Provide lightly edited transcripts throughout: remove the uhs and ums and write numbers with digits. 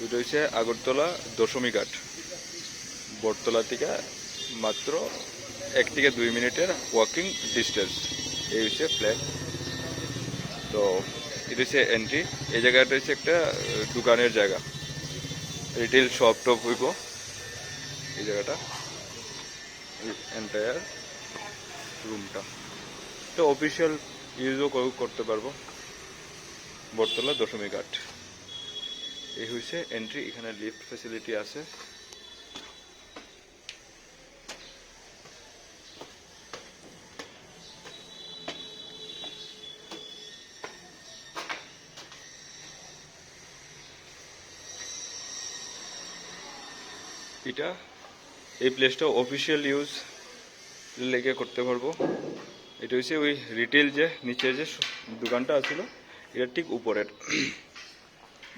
এটা হচ্ছে আগরতলা দশমী ঘাট, বটতলা থেকে মাত্র 1 থেকে 2 মিনিটের ওয়াকিং ডিস্টেন্স। এই হচ্ছে ফ্ল্যাট। তো এটা হচ্ছে এন্ট্রি। এই জায়গাটা হচ্ছে একটা দোকানের জায়গা, রিটেল শপ টপ হইব এই জায়গাটা, এন্টায়ার রুমটা। তো অফিসিয়াল ইউজও করতে পারবো। বটতলা দশমী ঘাট, এই হচ্ছে এন্ট্রি। এখানে লিফট ফ্যাসিলিটি আছে। এটা এই প্লেসটা অফিসিয়াল ইউজ লেগে করতে পারবো। এটা হচ্ছে ওই রিটেল যে নিচে যে দোকানটা আছিল এটা ঠিক উপরের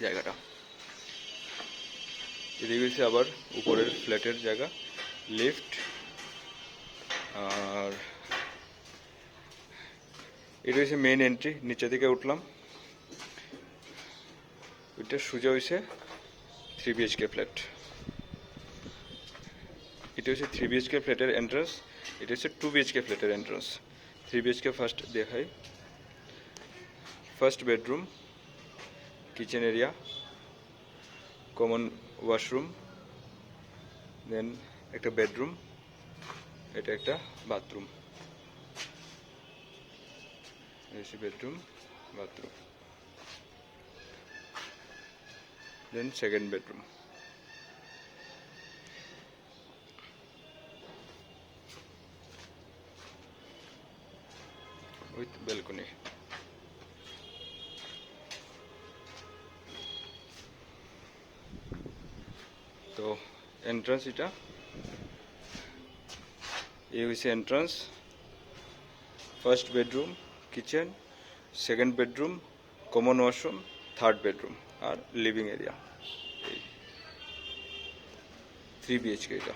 জায়গাটা। এদিকে হচ্ছে আবার উপরের ফ্ল্যাটের জায়গা, লিফট। আর এটা হচ্ছে মেইন এন্ট্রি। নিচে দিকে উঠলাম, ওইটা সোজা হয়েছে 3 BHK ফ্ল্যাট। এটা হচ্ছে 3 BHK ফ্ল্যাটের এন্ট্রান্স। এটা হচ্ছে 2 BHK ফ্ল্যাটের এন্ট্রান্স। 3 BHK ফার্স্ট দেখাই। First bedroom, kitchen area, common washroom, then একটা বেডরুম, এটা একটা bathroom. AC bedroom, bathroom, then second bedroom. With balcony. তো এন্ট্রান্স এটা, এই হচ্ছে entrance. First bedroom, kitchen, second bedroom, common washroom, third bedroom আর living area. এই 3 BHK এটা।